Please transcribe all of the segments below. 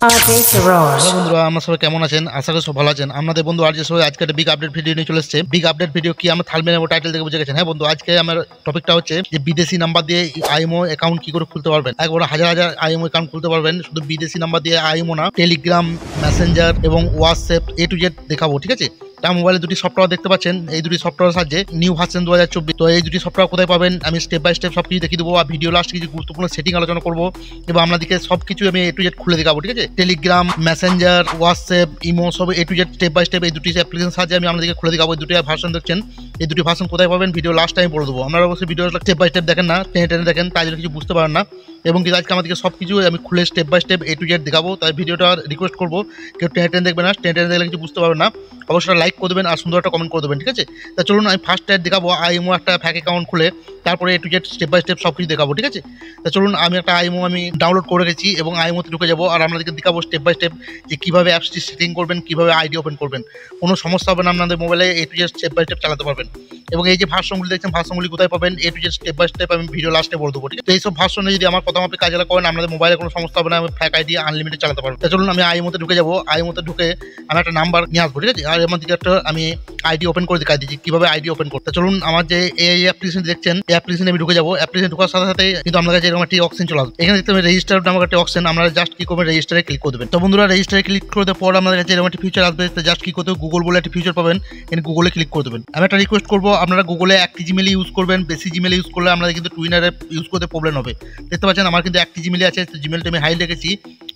বন্ধুরা আমরা সবাই কেমন আছেন? আশা করি সব ভালো আছেন। আমাদের বন্ধু আর যে সবাই আজকে একটা বিগ আপডেট ভিডিও নিয়ে চলে এসেছে। বিগ আপডেট ভিডিও কি আমরা থাম্বনেল এবং টাইটেল দেখে বুঝে গেছেন। হ্যাঁ বন্ধু, আজকে আমার টপিকটা হচ্ছে যে বিদেশি নাম্বার দিয়ে আইএমও অ্যাকাউন্ট কি করে খুলতে পারবেন। একবার হাজার হাজার আইএমও অ্যাকাউন্ট খুলতে পারবেন। শুধু বিদেশি নাম্বার দিয়ে আইএমও না, টেলিগ্রাম, মেসেঞ্জার এবং হোয়াটসঅ্যাপ A to Z দেখাবো, ঠিক আছে? তার মোবাইলে দুটি সফটওয়্যার দেখতে পাচ্ছেন। এই দুটি সফটওয়্যারের সাহায্যে নিউ ভার্সন 2024। তো এই দুটি সফটওয়্যার কোথায় পাবেন আমি স্টেপ বাই স্টেপ সব কিছু দেখিয়ে দেবো, আর ভিডিও লাস্ট কিছু গুরুত্বপূর্ণ সেটিং আলোচনা করবো এবং আপনাদেরকে সব কিছু আমি A to Z খুলে দেখাবো, ঠিক আছে? টেলিগ্রাম, মেসেঞ্জার, হোয়াটসঅ্যাপ, ইমো সব A to Z step by step এই দুটি অ্যাপ্লিকেশন সাহায্যে আমি আপনাদেরকে খুলে দেখাবো। এই দুটি ভার্সন দেখছেন, এই দুটি ভার্সন কোথায় পাবেন ভিডিও লাস্ট টাইম বলে দেবো। আপনারা অবশ্যই ভিডিও স্টেপ বাই স্টেপ দেখেন না, টেনে টেনে দেখেন, তাই জন্য কিছু বুঝতে পারেন না। এবং কিন্তু আজকে আমাদেরকে সব কিছু আমি খুলে step by step A to Z দেখাবো। তাই ভিডিওটা রিকোয়েস্ট করবো কেউ টেনে টেনে দেখবেন না, টেনে টেনে দেখলে কিছু বুঝতে পারবেন না। অবশ্যই লাইক করে দেবেন আর সুন্দর একটা কমেন্ট করে দেবেন, ঠিক আছে? তা চলুন আমি ফার্স্ট দেখাবো আইএমও একটা ফ্যাক অ্যাকাউন্ট খুলে, তারপরে A to Z step by step সব কিছু দেখাবো, ঠিক আছে? তা চলুন আমি একটা আইএমও আমি ডাউনলোড করে রেখেছি এবং আইএমওতে ঢুকে যাবো আর আপনাদেরকে দেখাবো স্টেপ বাই স্টেপ যে কীভাবে অ্যাপসটি সেটিং করবেন, কীভাবে আইডি ওপেন করবেন। কোনো সমস্যা হবে না, আপনাদের মোবাইলে A to Z step by step চালাতে পারবেন। এবং এই যে ভার্সনগুলি দেখছেন, ভার্সনগুলি কোথায় পাবেন A to Z step by step আমি ভিডিও লাস্টে বলে দেবো, ঠিক আছে? তো এইসব ভার্সনে যদি আমার কথা মাপে কাজে করেন আপনাদের মোবাইলে কোনো সমস্যা হবে না, আমি ফ্যাক আইডি আনলিমিটেড চালাতে পারবো। তা চলুন আমি আইএমওতে ঢুকে যাবো। আইএমওতে ঢুকে আমি একটা নাম্বার নিয়ে আসবো, ঠিক আছে? আর আমার দিকে একটা আমি আইডি ওপেন করে দেখাই দিচ্ছি কীভাবে আইডি ওপেন করতে। চলুন আমার যে এই অ্যাপ্লিকেশন দেখছেন, এই অ্যাপ্লিকেশনে আমি ঢুকে যাবো। অ্যাপ্লিকেশন ঢোকার সাথে সাথে কিন্তু আপনার কাছে এরকম একটি অপশন চলে আসবে। এখানে দেখতে পাবেন রেজিস্টার নামক একটা অপশন, আপনারা জাস্ট কি করবেন রেজিস্টারে ক্লিক করে দেবেন। তো বন্ধুরা রেজিস্টারে ক্লিক করে দেওয়ার পর আপনাদের কাছে এরকম একটি ফিচার আসবে। তো জাস্ট কি করতে হবে, গুগল বলে একটি ফিচার পাবেন, এখানে গুগলে ক্লিক করে দেবেন। আমি একটা রিকোয়েস্ট করবো, আপনারা গুগলে একটি জিমেল ইউজ করবেন, বেশি জিমেল ইউজ করলে আপনাদের কিন্তু টুইনারে ইউজ করতে প্রবলেম হবে। দেখতে পাচ্ছেন আমার কিন্তু একটি জিমেল আছে, তো জিমেলটা আমি হাই রেখেছি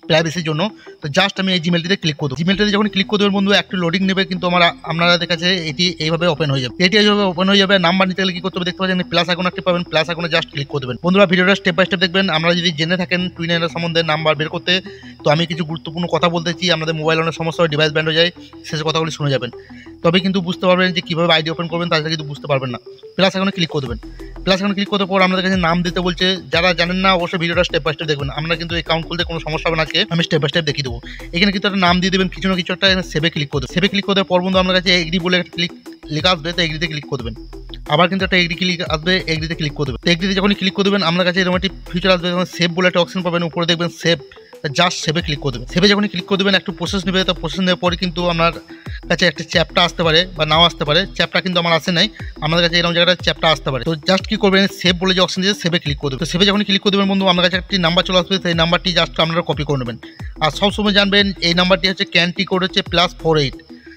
প্রাইভেসির জন্য। তো জাস্ট আমি এই জিমেলটিতে ক্লিক করবো। জিমেলটাতে যখন ক্লিক করে দেবেন বন্ধু একটু লোডিং নেবে, কিন্তু আপনাদের কাছে এটি এইভাবে ওপেন হয়ে যাবে। এটি এইভাবে ওপেন হয়ে যাবে। নাম্বার নিতে গেলে কি করতে হবে দেখতে পাচ্ছেন প্লাস আইকন একটি পাবেন, প্লাস আইকনে জাস্ট ক্লিক করে দেবেন। বন্ধুরা ভিডিওটা স্টেপ বাই স্টেপ দেখবেন। আমরা যদি জেনে থাকেন টুইনারের সম্বন্ধে নাম্বার বের করতে, তো আমি কিছু গুরুত্বপূর্ণ কথা বলতেছি, আপনাদের মোবাইল অনেক সমস্যা হয়, ডিভাইস ব্যান্ড হয়ে যায়, শেষে কথাগুলি শুনে যাবেন, তবে কিন্তু বুঝতে পারবেন যে কীভাবে আইডি ওপেন করবেন, তাছাড়া কিন্তু বুঝতে পারবেন না। প্লাস আইকনে ক্লিক করে দেবেন। প্লাস আইকনে ক্লিক করার পর আপনাদের কাছে নাম দিতে বলছে, যারা জানেন না অবশ্যই ভিডিওটা স্টেপ বাই স্টেপ দেখবেন। আমরা কিন্তু অ্যাকাউন্ট খুলতে কোনো সমস্যা হবে না, আজকে আমি স্টেপ বাই স্টেপ দেখিয়ে দেবো। এখানে কিন্তু একটা নাম দিয়ে দেবেন, কিছু না কিছু একটা সেভে ক্লিক করে দেবেন। সেভে ক্লিক করে দেওয়ার পর বন্ধু আপনার কাছে এগ্রি বলে একটা লেখা আসবে, তো এগ্রিতে ক্লিক করে দেবেন। আবার কিন্তু একটা এগ্রি ক্লিক আসবে, এগ্রিতে ক্লিক করে দেবেন। তো এগ্রিতে যখন ক্লিক করে দেবেন আপনার কাছে এরকম একটি ফিচার আসবে, সেভ বলে একটা অপশন পাবেন, উপরে দেখবেন সেভ, জাস্ট সেভে ক্লিক করে দেবেন। সেভে যখন ক্লিক করে দেবেন একটু প্রসেস নেবে, তো প্রসেস নেওয়ার পরে কিন্তু আপনার কাছে একটা চ্যাপটা আসতে পারে বা নাও আসতে পারে। চ্যাপটা কিন্তু আমার আসে নাই, আমাদের কাছে এরকম জায়গাটা চ্যাপটা আসতে পারে। তো জাস্ট কি করবেন, সেভ বলে যে অপশন দিয়ে সেভে ক্লিক করে দেবেন। তো সেভে যখন ক্লিক করে দেবেন বন্ধু আপনার কাছে একটি নাম্বার চলে আসবে, সেই নাম্বারটি জাস্ট আপনারা কপি করে নেবেন। আর সবসময় জানবেন এই নাম্বারটি হচ্ছে ক্যান্টি কোড হচ্ছে +48।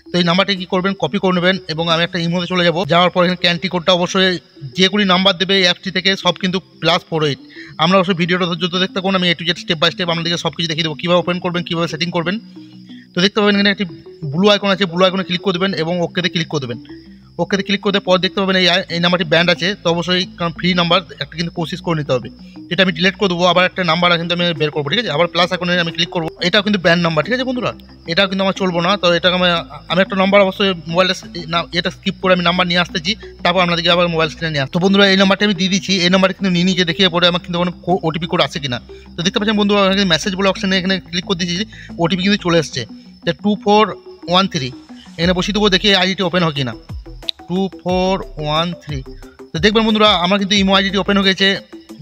তো এই নাম্বারটি কী করবেন, কপি করে নেবেন এবং আমি একটা ইমোতে চলে যাবো। যাওয়ার পর এখানে ক্যান্টি কোডটা অবশ্যই যেগুলি নাম্বার দেবে এই অ্যাপটি থেকে সব কিন্তু +48। আমরা অবশ্যই ভিডিওটা ধৈর্য দেখতে থাকুন, আমি A to Z step by step আপনাদেরকে সব কিছু দেখিয়ে দেবো কীভাবে ওপেন করবেন, কীভাবে সেটিং করবেন। তো দেখতে পাবেন এখানে একটি ব্লু আইকন আছে, ব্লু আইকনে ক্লিক করে দেবেন এবং ওকেতে ক্লিক করে দেবেন। ওকেতে ক্লিক করে পর দেখতে পাবেন এই নাম্বারটি ব্যান্ড আছে, তো অবশ্যই কারণ ফ্রি নাম্বার একটা কিন্তু কোশিশ করে নিতে হবে। যেটা আমি ডিলিট করে দেবো, আবার একটা নাম্বার কিন্তু আমি বের করবো, ঠিক আছে? আবার প্লাস আইকনে আমি ক্লিক করবো, এটাও কিন্তু ব্যান্ড নাম্বার, ঠিক আছে বন্ধুরা? এটাও কিন্তু আমার চলবো না। তো এটাকে আমি একটা নাম্বার অবশ্যই মোবাইলে এটা স্কিপ করে আমি নাম্বার নিয়ে আসতেছি, তারপর আপনাদেরকে আবার মোবাইল স্ক্রিনে নিয়ে আসতে। তো বন্ধুরা এই নাম্বারটা আমি দিয়ে দিচ্ছি, এই নাম্বারটা কিন্তু নিয়ে নিজে দেখিয়ে পরে আমার কিন্তু কোনো ওটিপি কোড আছে কিনা। তো দেখতে পাচ্ছেন বন্ধুরা এখানে মেসেজ বলে অপশনে এখানে ক্লিক করে দিয়েছি, ওটিপি কিন্তু চলে এসছে 2413। এখানে বসিয়ে দেবো, দেখি আইডিটি ওপেন হয় কিনা। 2413। তো দেখবেন বন্ধুরা আমার কিন্তু ইমো আইডিটি ওপেন হয়ে গেছে।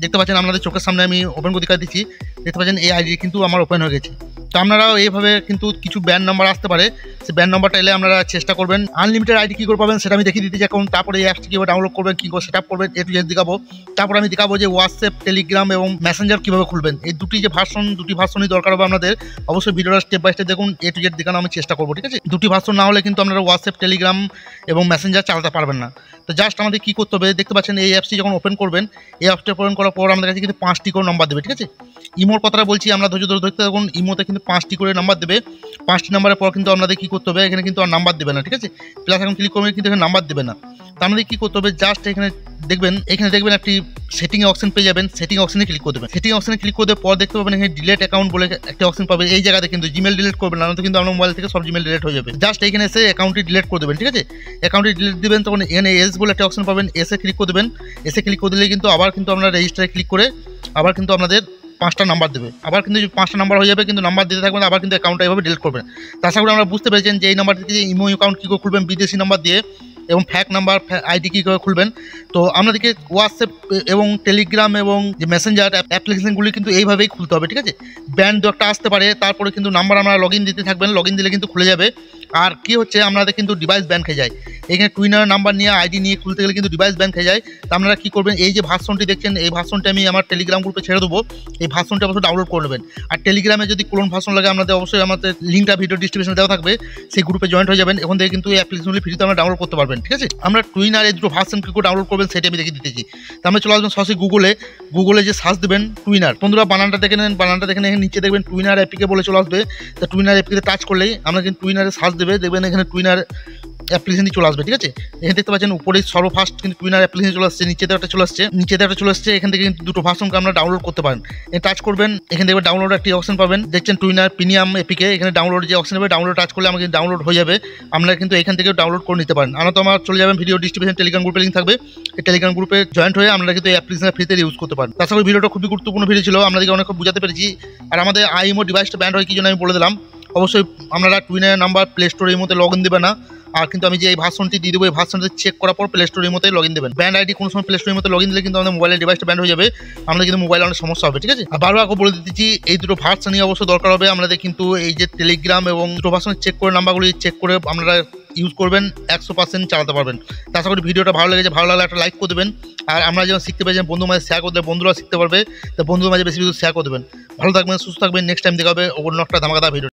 দেখতে পাচ্ছেন আপনাদের চোখের সামনে আমি ওপেন করে দেখাই দিচ্ছি। দেখতে পাচ্ছেন এই আইডি কিন্তু আমার ওপেন হয়ে গেছে। তো আপনারাও এইভাবে কিন্তু কিছু ব্যান্ড নাম্বার আসতে পারে, সেই ব্যান্ড নাম্বারটা এলে আপনারা চেষ্টা করবেন। আনলিমিটেড আইডি কী করে পাবেন সেটা আমি দেখিয়ে দিতে চাই। এখন তারপরে এই অ্যাপটি কীভাবে ডাউনলোড করবেন, কী করে সেট আপ করবেন A to Z দেখাবো। তারপর আমি দেখাবো যে হোয়াটসঅ্যাপ, টেলিগ্রাম এবং মেসেঞ্জার কীভাবে খুলবেন। এই দুটি ভার্সনই দরকার হবে আপনাদের। অবশ্যই ভিডিওটা স্টেপ বাই স্টেপ দেখুন, A to Z দেখানো আমি চেষ্টা করবো, ঠিক আছে? দুটি ভার্সন না হলে কিন্তু আপনারা হোয়াটসঅ্যাপ, টেলিগ্রাম এবং মেসেঞ্জার চালাতে পারবেন না। তো জাস্ট আমাদের কী করতে হবে দেখতে পাচ্ছেন, এই অ্যাপসটি যখন ওপেন করবেন, এই অ্যাপসটি ওপেন করার পর আমাদের কাছে কিন্তু 5টি করে নাম্বার দেবে, ঠিক আছে? ইমোর কথাটা বলছি, আমরা ধৈর্য ধরে দেখতে থাকুন। ইমোতে কিন্তু 5টি করে নাম্বার দেবে। 5টি নাম্বারের পর কিন্তু আপনাদের কী করতে হবে, এখানে কিন্তু আর নাম্বার দেবে না, ঠিক আছে? প্লাস এখন ক্লিক করবেন কিন্তু এখানে নাম্বার দেবে না। তো আমাদের কী করতে হবে, জাস্ট এখানে দেখবেন একটি সেটিং অপশন পেয়ে যাবেন, সেটিং অপশনে ক্লিক করে দেবেন। সেটিং অপশনে ক্লিক করে দেওয়ার পর দেখতে পাবেন এখানে ডিলিট অ্যাকাউন্ট বলে একটা অপশন পাবেন। এই জায়গাতে কিন্তু জিমেল ডিলিট করবেন না, তো কিন্তু আপনার মোবাইল থেকে সব জিমেল ডিলিট হয়ে যাবে। জাস্ট এখানে এসে অ্যাকাউন্টটি ডিলিট করে দেবেন, ঠিক আছে? অ্যাকাউন্টটি ডিলিট দেবেন, তখন এখানে এস বলে একটা অপশন পাবেন, এসে ক্লিক করে দেবেন। এসে ক্লিক করে দিলে কিন্তু আবার কিন্তু আপনারা রেজিস্টারে ক্লিক করে আবার কিন্তু আপনাদের 5টা নাম্বার দেবে। আবার কিন্তু 5টা নাম্বার হয়ে যাবে, কিন্তু নাম্বার দিতে থাকবেন, আবার কিন্তু অ্যাকাউন্টটা এভাবে ডিলিট করবেন। তাছাড়া আমরা বুঝতে পেরেছেন যে এই নাম্বার থেকে ইমো অ্যাকাউন্ট কী করে খুলবেন বিদেশি নাম্বার দিয়ে। এবং ফ্যাক নাম্বার আইডি কীভাবে খুলবেন। তো আপনাদেরকে হোয়াটসঅ্যাপ এবং টেলিগ্রাম এবং যে মেসেঞ্জার অ্যাপ্লিকেশনগুলি কিন্তু এইভাবেই খুলতে হবে, ঠিক আছে। ব্যান্ড দু একটা আসতে পারে, তারপরে কিন্তু নাম্বার আপনারা লগ ইন দিতে থাকবেন, লগ ইন দিলে কিন্তু খুলে যাবে। আর কি হচ্ছে, আপনাদের কিন্তু ডিভাইস ব্যান খেয়ে যায়, এখানে টুইনার নাম্বার নিয়ে আইডি নিয়ে খুলতে গেলে কিন্তু ডিভাইস ব্যান খেয়ে যায়। তো আপনারা কী করবেন, এই যে ভার্সনটি দেখছেন, এই ভার্সনটি আমি আমার টেলিগ্রাম গ্রুপে ছেড়ে দেবো, এই ভার্সনটি অবশ্যই ডাউনলোড করে নেবেন। আর টেলিগ্রামে যদি ক্লোন ভার্সন লাগে, আপনাদের অবশ্যই আমাদের লিঙ্কটা ভিডিও ডিসক্রিপশনে দেওয়া থাকবে, সেই গ্রুপে জয়েন্ট হয়ে যাবেন। এখন থেকে কিন্তু এই অ্যাপ্লিকেশনগুলি ফ্রিতে আমরা ডাউনলোড করতে পারবেন, ঠিক আছে। আমরা টুইনার এই দুটো ভার্সন কী করে ডাউনলোড করবেন সেটা আমি দেখে দিতেছি। তো আমরা চলে আসবেন সরাসরি গুগলে যে সার্চ দেবেন টুইনার, বন্ধুরা বানানটা দেখে নেন, বানানটা দেখে এখানে নিচে দেখবেন টুইনার অ্যাপিকে বলে চলে আসবে। তো টুইনার অ্যাপিকে টাচ করলেই আমরা কিন্তু টুইনারে সার্চ দেবে, দেখবেন এখানে টুইনার অ্যাপ্লিকেশনটি চলে আসবে, ঠিক আছে। এখানে দেখতে পাচ্ছেন উপরে সর্বফার্স্ট কিন্তু টুইনার অ্যাপ্লিকেশন চলে আসছে, নিচে একটা চলে আসছে, এখান থেকে কিন্তু দুটো ভার্সনকে আমরা ডাউনলোড করতে পারেন। টাচ করবেন, এখানে দেখবেন ডাউনলোড একটি অপশন পাবেন, দেখছেন টুইনার প্রিমিয়াম এপিকে, এখানে ডাউনলোড যে অপশন হবে ডাউনলোড টাচ করলে আমাকে ডাউনলোড হয়ে যাবে। আপনারা কিন্তু এখান থেকে ডাউনলোড করে নিতে পারেন। আমরা তো আমার চলে যাবেন ভিডিও ডিসক্রিপশন টেলিগ্রাম গ্রুপে লিঙ্ক থাকবে, এই টেলিগ্রাম গ্রুপে জয়েন্ট হয়ে আপনারা কিন্তু এই অ্যাপ্লিকেশন ফ্রিতে ইউজ করতে পারেন। তাছাড়া ভিডিওটা খুবই গুরুত্বপূর্ণ ভিডিও ছিল, আপনাদেরকে অনেক বুঝাতে পেরেছি। আর আমাদের আইএমও ডিভাইসটা ব্যান্ড হয় কি জন্য আমি বলে দিলাম। অবশ্যই আপনারা টুইনার নাম্বার প্লে স্টোরের মধ্যে লগ ইন দেবেন না। আর কিন্তু আমি যে এই ভার্সনটি দিয়ে দেবো, এই ভার্সনটি চেক করার পর প্লে স্টোরের মধ্যে লগ ইন দেবেন। ব্যান্ড আইডি কোনো সময় প্লে স্টোরের মধ্যে লগ ইন দিলে কিন্তু আমাদের মোবাইলের ডিভাইসটা ব্যান্ড হয়ে যাবে, আমাদের কিন্তু মোবাইলে অনেক সমস্যা হবে, ঠিক আছে। আর বারবার বলে দিচ্ছি, এই দুটো ভার্সনই অবশ্যই দরকার হবে আমাদের, কিন্তু এই যে টেলিগ্রাম এবং দুটো ভার্সন চেক করে নাম্বারগুলি চেক করে আপনারা ইউজ করবেন, 100% চালাতে পারবেন। তাছাড়া করে ভিডিওটা ভালো লেগেছে, ভালো লাগলে একটা লাইক করে দেবেন। আর আমরা যেমন শিখতে পারি, বন্ধুর মাঝে শেয়ার করে দেবেন, বন্ধুরা শিখতে পারবে, তো বন্ধুদের মাঝে বেশি শেয়ার করে দেবেন। ভালো থাকবেন, সুস্থ থাকবেন, নেক্সট টাইম দেখা হবে অন্য একটা ধামাকাদার ভিডিও।